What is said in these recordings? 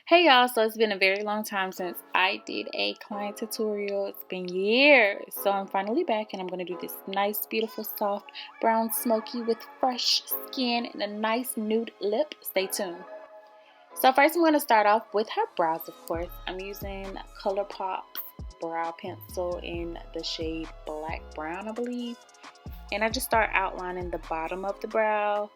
Hey y'all, so it's been a very long time since I did a client tutorial. It's been years. So I'm finally back and I'm going to do this nice, beautiful, soft, brown smoky with fresh skin and a nice nude lip. Stay tuned. So first I'm going to start off with her brows, of course. I'm using Colourpop brow pencil in the shade Black Brown, I believe. And I just start outlining the bottom of the brow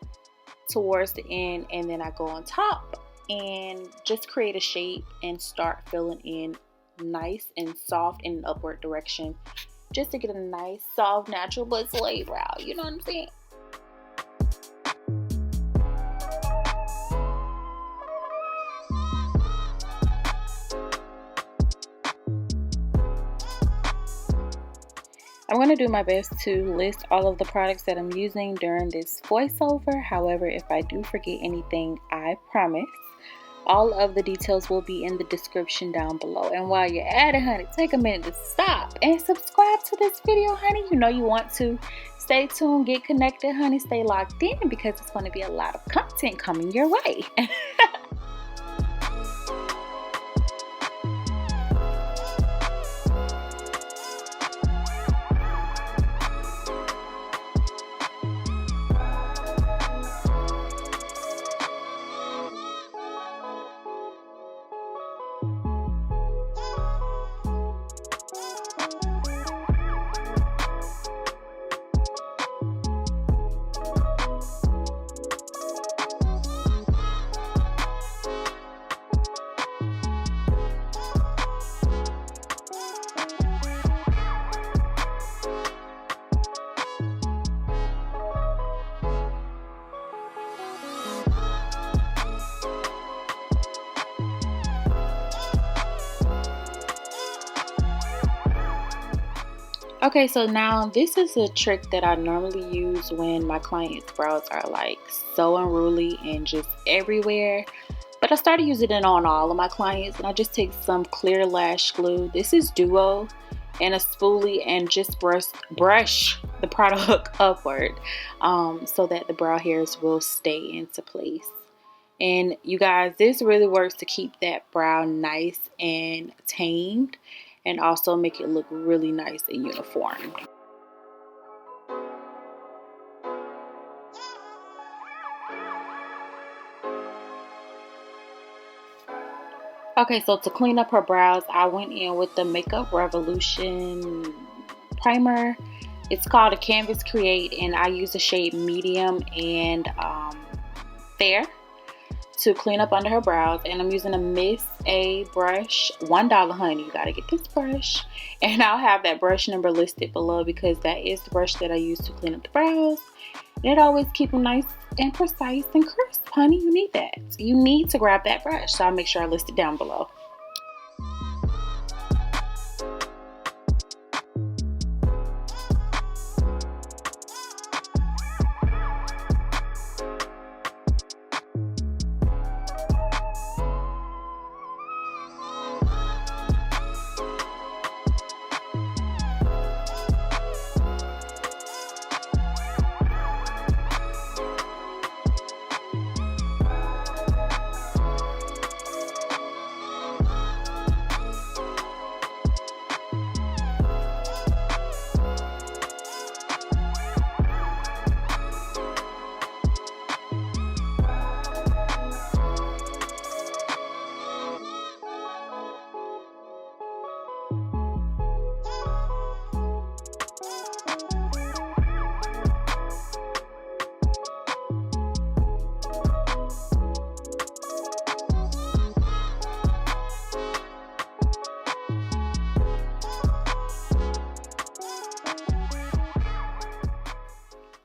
towards the end, and then I go on top and just create a shape and start filling in nice and soft in an upward direction just to get a nice soft natural but slay brow, you know what I'm saying? I'm going to do my best to list all of the products that I'm using during this voiceover. However, if I do forget anything, I promise all of the details will be in the description down below. And while you're at it, honey, take a minute to stop and subscribe to this video, honey. You know you want to. Stay tuned, get connected, honey. Stay locked in because it's going to be a lot of content coming your way. Okay, so now this is a trick that I normally use when my clients' brows are like so unruly and just everywhere. But I started using it on all of my clients, and I just take some clear lash glue. This is Duo and a spoolie, and just brush the product upward so that the brow hairs will stay into place. And you guys, this really works to keep that brow nice and tamed, and also make it look really nice and uniform. Okay, so to clean up her brows, I went in with the Makeup Revolution primer. It's called a Canvas Create, and I use the shade medium and fair to clean up under her brows. And I'm using a Miss A brush, $1, honey. You gotta get this brush, and I'll have that brush number listed below because that is the brush that I use to clean up the brows. And it always keep them nice and precise and crisp, honey. You need that. You need to grab that brush, so I'll make sure I list it down below.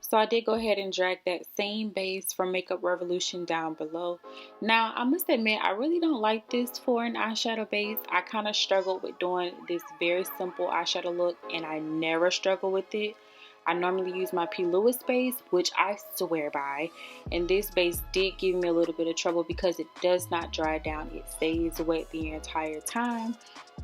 So I did go ahead and drag that same base from Makeup Revolution down below. Now, I must admit, I really don't like this for an eyeshadow base. I kind of struggled with doing this very simple eyeshadow look, and I never struggle with it. I normally use my P. Louis base, which I swear by. And this base did give me a little bit of trouble because it does not dry down. It stays wet the entire time.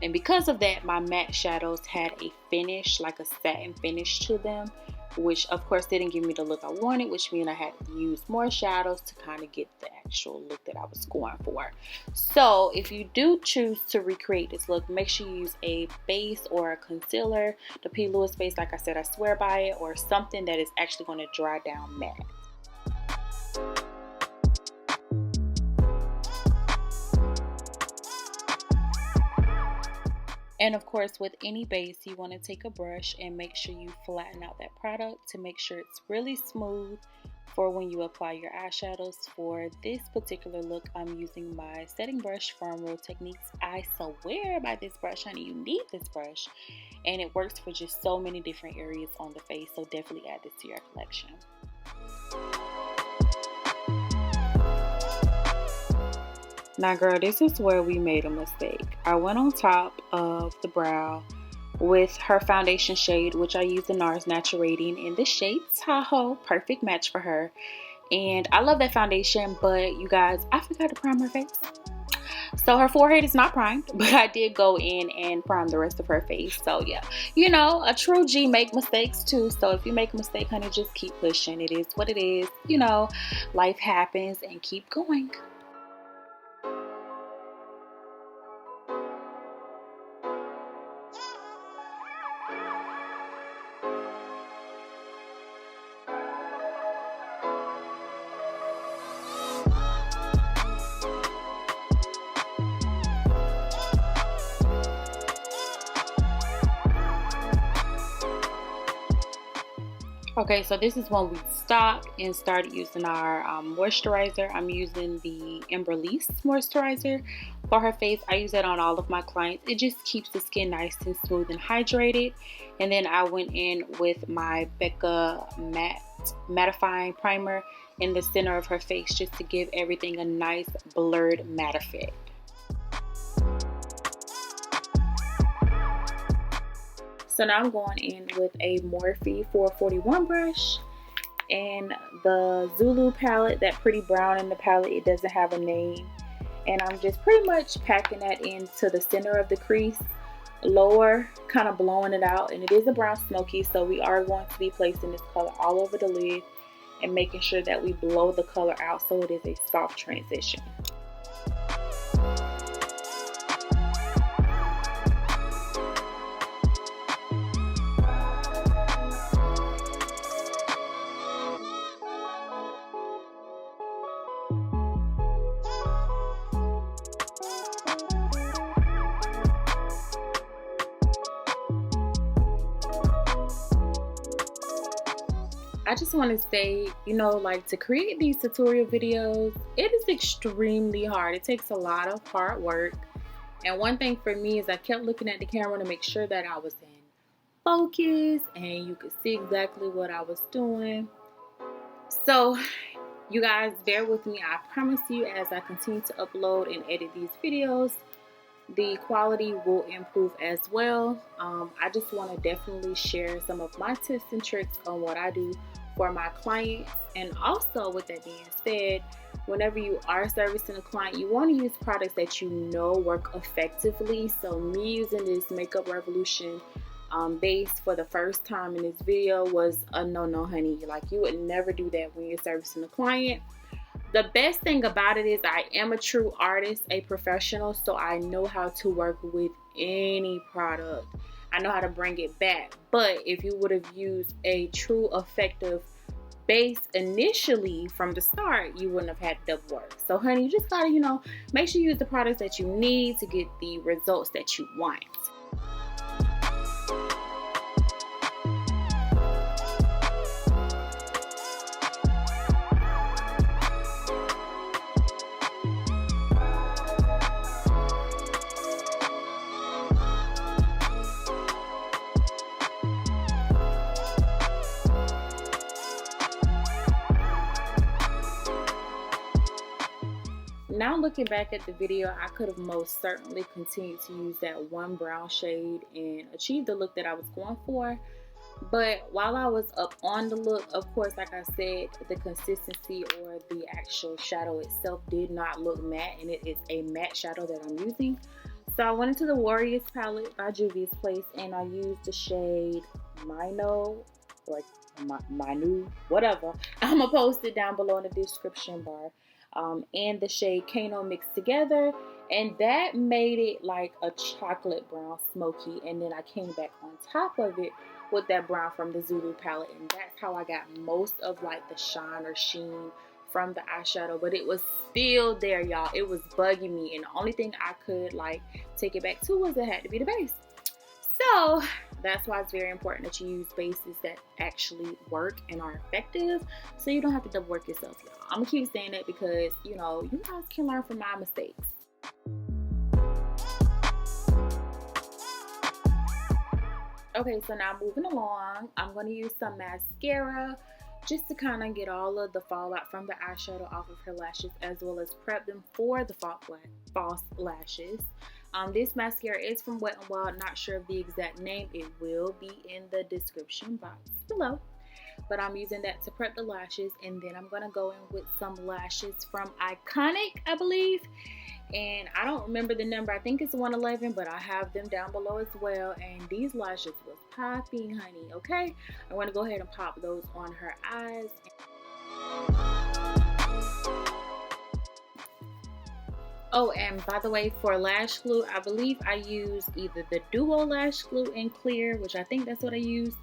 And because of that, my matte shadows had a finish, like a satin finish to them. which of course didn't give me the look I wanted, which means I had to use more shadows to kind of get the actual look that I was going for. So if you do choose to recreate this look, make sure you use a base or a concealer. The P. Louis base, like I said, I swear by it, or something that is actually going to dry down matte. And of course, with any base, you want to take a brush and make sure you flatten out that product to make sure it's really smooth for when you apply your eyeshadows. For this particular look, I'm using my setting brush from Real Techniques. I swear by this brush, honey, you need this brush. And it works for just so many different areas on the face, so definitely add this to your collection. Now girl, this is where we made a mistake. I went on top of the brow with her foundation shade, which I use the NARS Natural Radiant in the shade Tahoe. Perfect match for her. And I love that foundation, but you guys, I forgot to prime her face. So her forehead is not primed, but I did go in and prime the rest of her face. So yeah, you know, a true G make mistakes too. So if you make a mistake, honey, just keep pushing. It is what it is. You know, life happens, and keep going. Okay, so this is when we stopped and started using our moisturizer. I'm using the Emberlise moisturizer for her face. I use that on all of my clients. It just keeps the skin nice and smooth and hydrated. And then I went in with my Becca mattifying primer in the center of her face just to give everything a nice blurred matte effect. So now I'm going in with a Morphe 441 brush and the Zulu palette, that pretty brown in the palette. It doesn't have a name. And I'm just pretty much packing that into the center of the crease, lower, kind of blowing it out. And it is a brown smoky, so we are going to be placing this color all over the lid and making sure that we blow the color out so it is a soft transition. I just want to say, you know, like, to create these tutorial videos, it is extremely hard. It takes a lot of hard work. And one thing for me is I kept looking at the camera to make sure that I was in focus and you could see exactly what I was doing. So you guys, bear with me. I promise you, as I continue to upload and edit these videos, the quality will improve as well. I just want to definitely share some of my tips and tricks on what I do for my clients. And also, with that being said, whenever you are servicing a client, you want to use products that you know work effectively. So me using this Makeup Revolution base for the first time in this video was a no, honey. Like, you would never do that when you're servicing a client. The best thing about it is I am a true artist, a professional, so I know how to work with any product. I know how to bring it back. But if you would have used a true effective base initially from the start, you wouldn't have had double work. So honey, you just gotta, you know, make sure you use the products that you need to get the results that you want. Now looking back at the video, I could have most certainly continued to use that one brown shade and achieve the look that I was going for. But while I was up on the look, of course, like I said, the consistency or the actual shadow itself did not look matte, and it is a matte shadow that I'm using. So I went into the Warriors palette by Juvias Place, and I used the shade Mino or my new whatever. I'm gonna post it down below in the description bar. And the shade Kano mixed together, and that made it like a chocolate brown smoky. And then I came back on top of it with that brown from the Zulu palette, and that's how I got most of like the shine or sheen from the eyeshadow. But it was still there, y'all. It was bugging me, and the only thing I could like take it back to was it had to be the base. So that's why it's very important that you use bases that actually work and are effective, so you don't have to double work yourself, y'all. I'm gonna keep saying that because, you know, you guys can learn from my mistakes. Okay, so now moving along, I'm going to use some mascara just to kind of get all of the fallout from the eyeshadow off of her lashes, as well as prep them for the false lashes. This mascara is from Wet n Wild. Not sure of the exact name. It will be in the description box below. But I'm using that to prep the lashes, and then I'm going to go in with some lashes from Iconic, I believe. And I don't remember the number. I think it's 111, but I have them down below as well. And these lashes was popping, honey, okay? I want to go ahead and pop those on her eyes. Oh, and by the way, for lash glue, I believe I use either the Duo Lash Glue in clear, which I think that's what I used,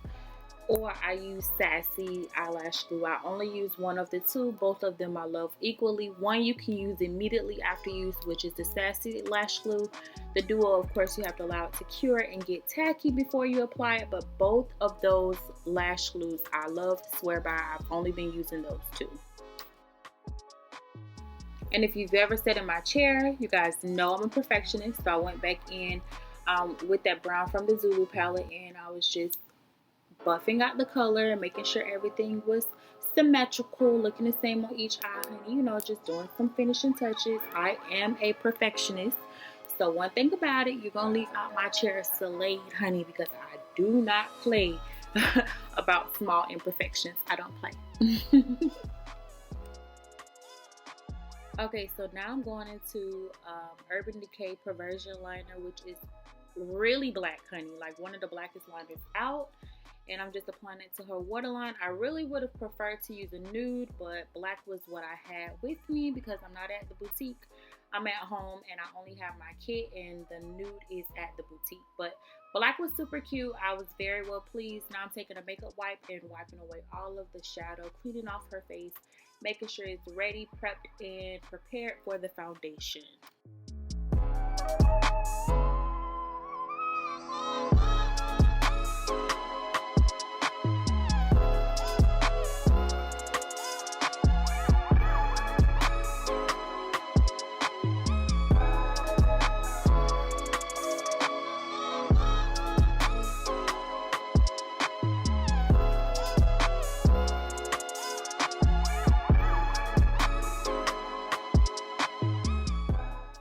or I use Sassy eyelash glue. I only use one of the two. Both of them I love equally. One you can use immediately after use, which is the Sassy lash glue. The Duo, of course, you have to allow it to cure and get tacky before you apply it, but both of those lash glues I love, swear by. I've only been using those two. And if you've ever sat in my chair, you guys know I'm a perfectionist, so I went back in with that brown from the Zulu palette, and I was just buffing out the color and making sure everything was symmetrical, looking the same on each eye, honey. You know, just doing some finishing touches. I am a perfectionist, so one thing about it, you're gonna leave out my chair slayed, honey, because I do not play about small imperfections. I don't play. Okay, so now I'm going into Urban Decay Perversion liner, which is really black, honey, like one of the blackest liners out. And I'm just applying it to her waterline. I really would have preferred to use a nude, but black was what I had with me because I'm not at the boutique. I'm at home and I only have my kit, and the nude is at the boutique. But black was super cute. I was very well pleased. Now I'm taking a makeup wipe and wiping away all of the shadow, cleaning off her face, making sure it's ready, prepped, and prepared for the foundation.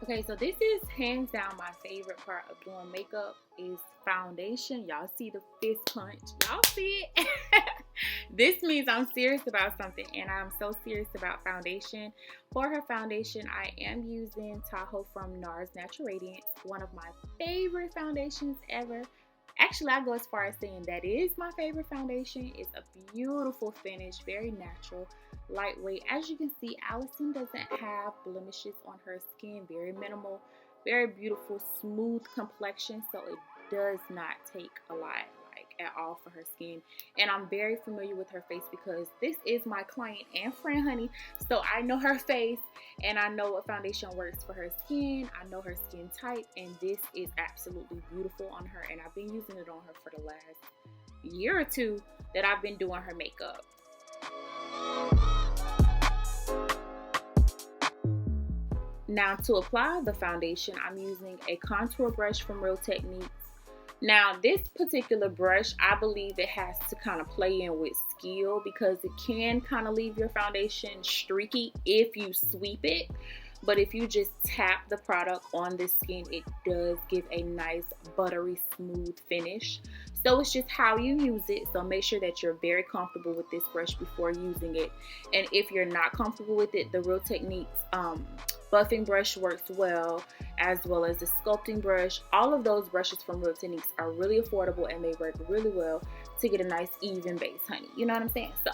Okay, so this is hands down my favorite part of doing makeup is foundation. Y'all see the fist punch? Y'all see it? This means I'm serious about something, and I'm so serious about foundation. For her foundation, I am using Tahoe from NARS Natural Radiance, one of my favorite foundations ever. Actually, I go as far as saying that is my favorite foundation. It's a beautiful finish, very natural, lightweight. As you can see, Allison doesn't have blemishes on her skin. Very minimal, very beautiful, smooth complexion. So it does not take a lot, like at all, for her skin. And I'm very familiar with her face because this is my client and friend, honey. So I know her face and I know what foundation works for her skin. I know her skin type, and this is absolutely beautiful on her. And I've been using it on her for the last year or two that I've been doing her makeup. Now to apply the foundation, I'm using a contour brush from Real Techniques. Now this particular brush, I believe it has to kind of play in with skill because it can kind of leave your foundation streaky if you sweep it. But if you just tap the product on the skin, it does give a nice buttery smooth finish. So it's just how you use it. So make sure that you're very comfortable with this brush before using it. And if you're not comfortable with it, the Real Techniques buffing brush works well, as well as the sculpting brush. All of those brushes from Real Techniques are really affordable and they work really well to get a nice even base, honey. You know what I'm saying? So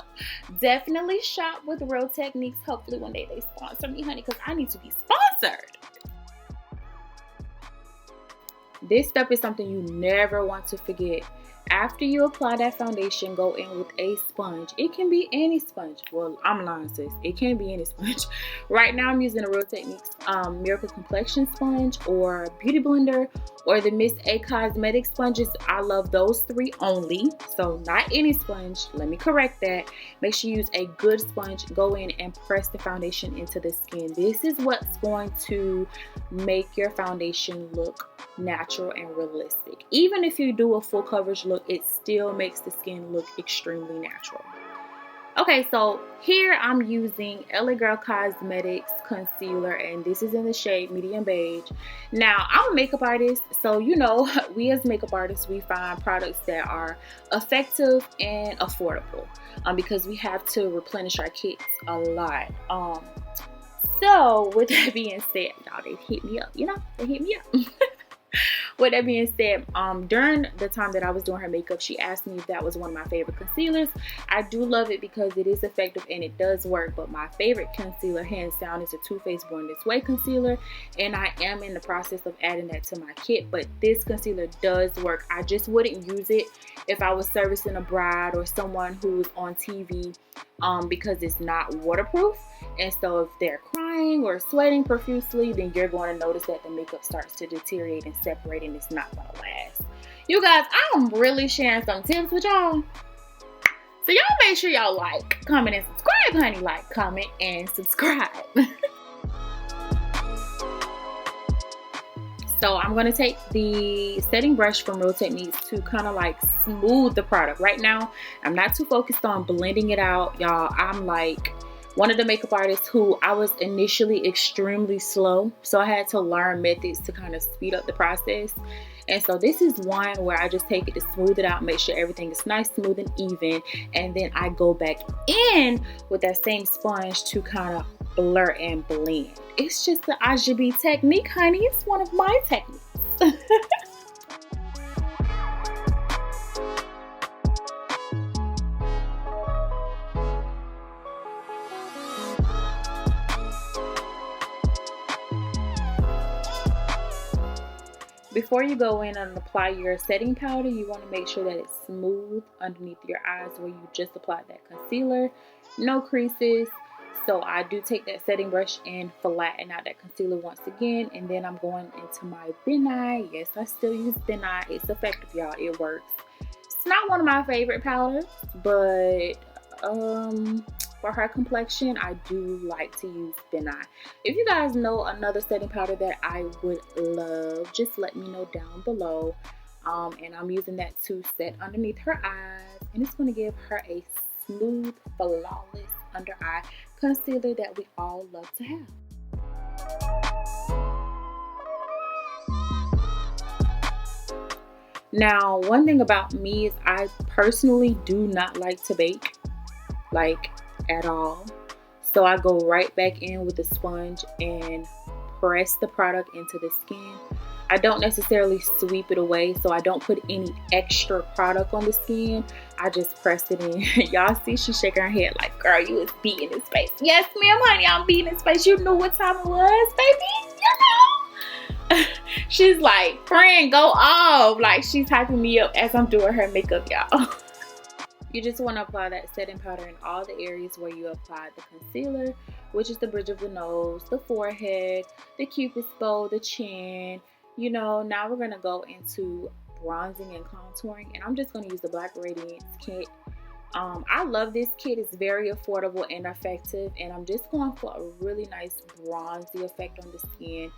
definitely shop with Real Techniques. Hopefully one day they sponsor me, honey, because I need to be sponsored. This step is something you never want to forget. After you apply that foundation, go in with a sponge. It can be any sponge. Well, I'm lying, sis. It can be any sponge. Right now, I'm using a Real Techniques Miracle Complexion sponge or Beauty Blender or the Miss A Cosmetic sponges. I love those three only. So not any sponge. Let me correct that. Make sure you use a good sponge. Go in and press the foundation into the skin. This is what's going to make your foundation look natural and realistic. Even if you do a full coverage look, it still makes the skin look extremely natural. Okay, so here I'm using LA Girl Cosmetics concealer, and this is in the shade medium beige. Now, I'm a makeup artist, so you know, we as makeup artists, we find products that are effective and affordable because we have to replenish our kits a lot. So with that being said, y'all, they hit me up, you know, they hit me up. With that being said, during the time that I was doing her makeup, she asked me if that was one of my favorite concealers. I do love it because it is effective and it does work, but my favorite concealer hands down is the Too Faced Born This Way concealer, and I am in the process of adding that to my kit. But this concealer does work. I just wouldn't use it if I was servicing a bride or someone who's on TV because it's not waterproof. And so if they're crying or sweating profusely, then you're going to notice that the makeup starts to deteriorate and separate, and it's not going to last. You guys, I'm really sharing some tips with y'all. So y'all make sure y'all like, comment, and subscribe, honey. Like, comment, and subscribe. So I'm going to take the setting brush from Real Techniques to kind of like smooth the product. Right now, I'm not too focused on blending it out, y'all. I'm like one of the makeup artists who I was initially extremely slow, so I had to learn methods to kind of speed up the process. And so this is one where I just take it to smooth it out, make sure everything is nice, smooth, and even, and then I go back in with that same sponge to kind of blur and blend. It's just the RGB technique, honey. It's one of my techniques. Before you go in and apply your setting powder, you want to make sure that it's smooth underneath your eyes where you just applied that concealer. No creases. So I do take that setting brush and flatten out that concealer once again. And then I'm going into my Beige. Yes, I still use Beige. It's effective, y'all. It works. It's not one of my favorite powders, but for her complexion, I do like to use Beige. If you guys know another setting powder that I would love, just let me know down below. And I'm using that to set underneath her eyes, and it's going to give her a smooth, flawless under eye concealer that we all love to have. Now, one thing about me is I personally do not like to bake, like at all. So I go right back in with the sponge and press the product into the skin. I don't necessarily sweep it away, so I don't put any extra product on the skin. I just press it in. Y'all see she's shaking her head like, girl, you was beating his face. Yes, ma'am, honey, I'm beating his face. You knew what time it was, baby. You know. She's like, friend, go off. Like, she's hyping me up as I'm doing her makeup, y'all. You just want to apply that setting powder in all the areas where you applied the concealer, which is the bridge of the nose, the forehead, the cupid's bow, the chin. You know, now we're going to go into bronzing and contouring, and I'm just going to use the Black Radiance kit. I love this kit. It's very affordable and effective, and I'm just going for a really nice bronzy effect on the skin.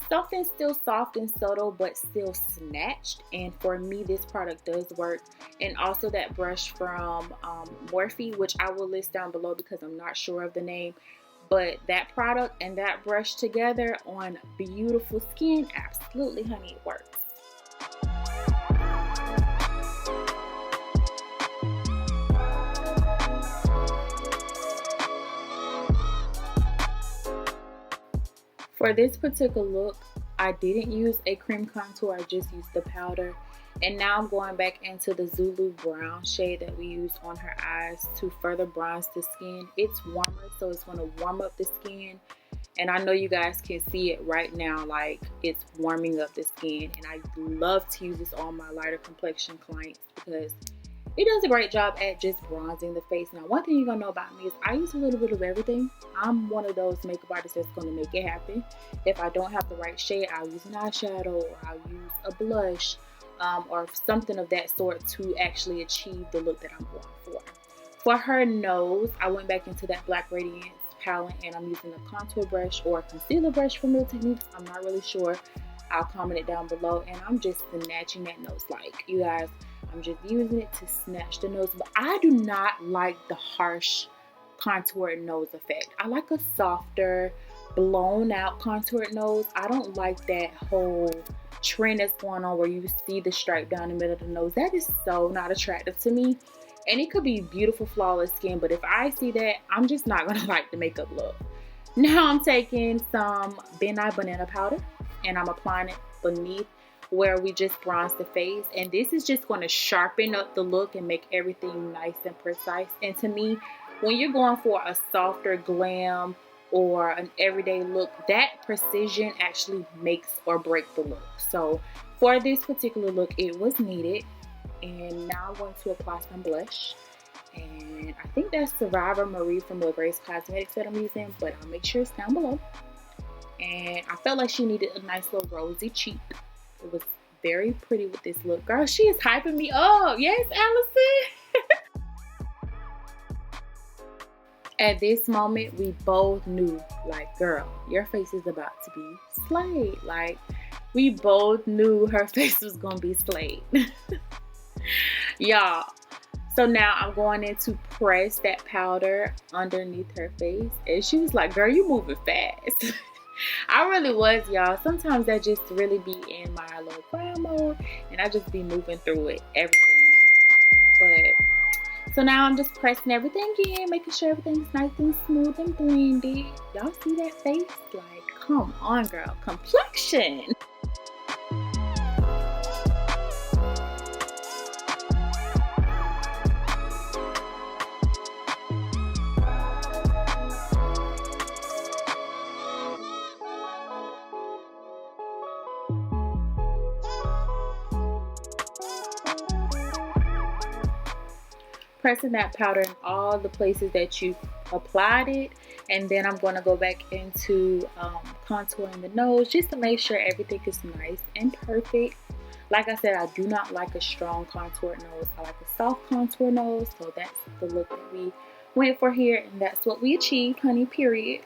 Something still soft and subtle, but still snatched, and for me, this product does work. And also that brush from Morphe, which I will list down below because I'm not sure of the name. But that product and that brush together on beautiful skin, absolutely, honey, it works. For this particular look, I didn't use a cream contour, I just used the powder. And now I'm going back into the Zulu brown shade that we used on her eyes to further bronze the skin. It's warmer, so it's going to warm up the skin. And I know you guys can see it right now, like it's warming up the skin. And I love to use this on my lighter complexion clients because it does a great job at just bronzing the face. Now, one thing you're gonna know about me is I use a little bit of everything. I'm one of those makeup artists that's gonna make it happen. If I don't have the right shade, I'll use an eyeshadow, or I'll use a blush, or something of that sort to actually achieve the look that I'm going for. For her nose, I went back into that Black Radiance palette, and I'm using a contour brush or a concealer brush from Real Techniques. I'm not really sure. I'll comment it down below, and I'm just snatching that nose. Like, you guys, I'm just using it to snatch the nose, but I do not like the harsh contoured nose effect. I like a softer, blown out contoured nose. I don't like that whole trend that's going on where you see the stripe down the middle of the nose. That is so not attractive to me. And it could be beautiful, flawless skin, but if I see that, I'm just not gonna like the makeup look. Now I'm taking some Nye Banana Powder, and I'm applying it beneath where we just bronzed the face, and this is just going to sharpen up the look and make everything nice and precise. And to me, when you're going for a softer glam or an everyday look, that precision actually makes or breaks the look. So for this particular look, it was needed. And now I'm going to apply some blush, and I think that's Survivor Marie from the Grace Cosmetics that I'm using, but I'll make sure it's down below. And I felt like she needed a nice little rosy cheek. It was very pretty with this look. Girl, she is hyping me up. Yes, Allison. At this moment, we both knew, like, girl, your face is about to be slayed. Like, we both knew her face was going to be slayed. Y'all. So now I'm going in to press that powder underneath her face. And she was like, girl, you moving fast. I really was, y'all. Sometimes I just really be in my little crown mode, and I just be moving through it, everything. But so now I'm just pressing everything in, making sure everything's nice and smooth and blended. Y'all see that face? Like, come on, girl. Complexion. Pressing that powder in all the places that you applied it, and then I'm going to go back into contouring the nose just to make sure everything is nice and perfect. Like I said, I do not like a strong contour nose. I like a soft contour nose, so that's the look that we went for here, and that's what we achieved, honey, period.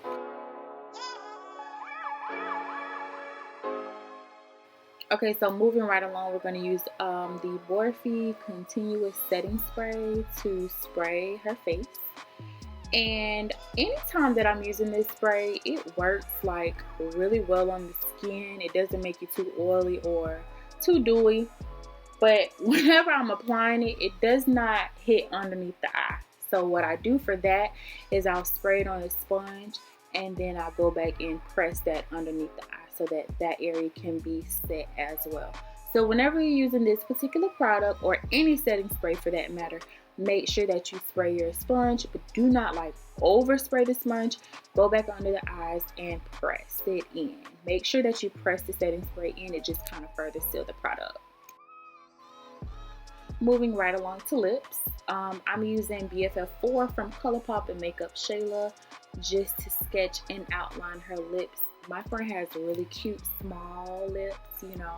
Okay, so moving right along, we're going to use the Morphe Continuous Setting Spray to spray her face. And anytime that I'm using this spray, it works like really well on the skin. It doesn't make it too oily or too dewy. But whenever I'm applying it, it does not hit underneath the eye. So what I do for that is I'll spray it on a sponge, and then I'll go back and press that underneath the eye, so that that area can be set as well. So whenever you're using this particular product, or any setting spray for that matter, make sure that you spray your sponge, but do not like overspray the sponge. Go back under the eyes and press it in. Make sure that you press the setting spray in. It just kind of further seal the product. Moving right along to lips, I'm using BFF4 from Colourpop and Makeup Shayla just to sketch and outline her lips. My friend has really cute small lips, you know,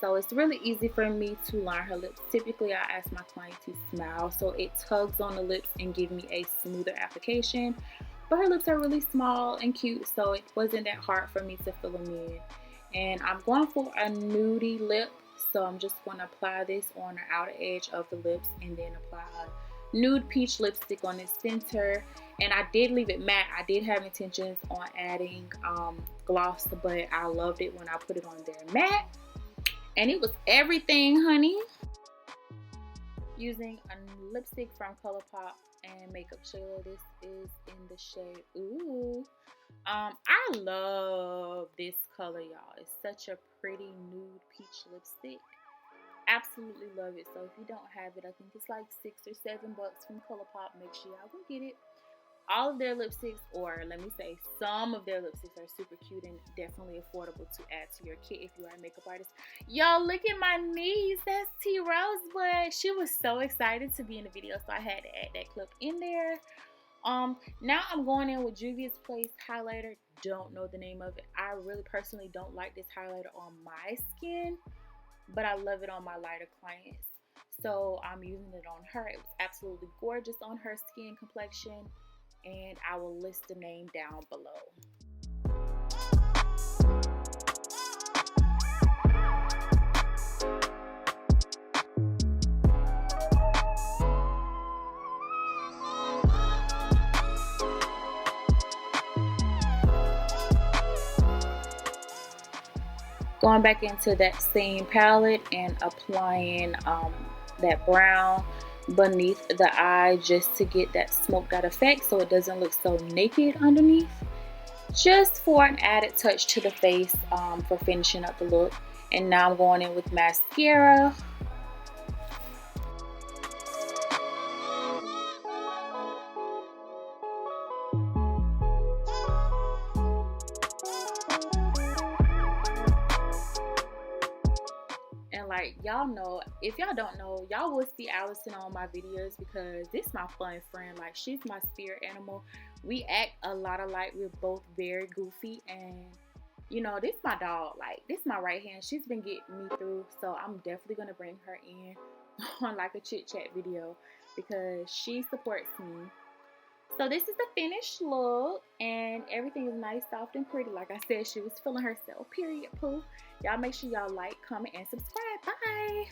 so it's really easy for me to line her lips. Typically, I ask my client to smile so it tugs on the lips and give me a smoother application. But her lips are really small and cute, so it wasn't that hard for me to fill them in. And I'm going for a nudie lip, so I'm just going to apply this on the outer edge of the lips, and then apply a nude peach lipstick on the center. And I did leave it matte. I did have intentions on adding gloss, but I loved it when I put it on there matte, and it was everything, honey. Using a lipstick from Colourpop and Makeup Shayla. This is in the shade Ooouu. I love this color, y'all. It's such a pretty nude peach lipstick. Absolutely love it. So if you don't have it, I think it's like $6 or $7 from Colourpop. Make sure y'all go get it. All of their lipsticks, or let me say some of their lipsticks, are super cute and definitely affordable to add to your kit if you are a makeup artist. Y'all, look at my niece. That's T Rosebud. She was so excited to be in the video, so I had to add that clip in there. Now I'm going in with Juvia's Place highlighter. Don't know the name of it. I really personally don't like this highlighter on my skin, but I love it on my lighter clients. So I'm using it on her. It was absolutely gorgeous on her skin complexion, and I will list the name down below. Going back into that same palette and applying that brown beneath the eye just to get that smoked out effect so it doesn't look so naked underneath. Just for an added touch to the face for finishing up the look. And now I'm going in with mascara. And like y'all know, if y'all don't know, y'all will see Allison on my videos because this is my fun friend. Like, she's my spirit animal. We act a lot alike. We're both very goofy, and you know, this is my dog. Like, this is my right hand. She's been getting me through, so I'm definitely gonna bring her in on like a chit chat video because she supports me. So this is the finished look, and everything is nice, soft, and pretty. Like I said, she was feeling herself, period, poo. Y'all make sure y'all like, comment, and subscribe. Bye!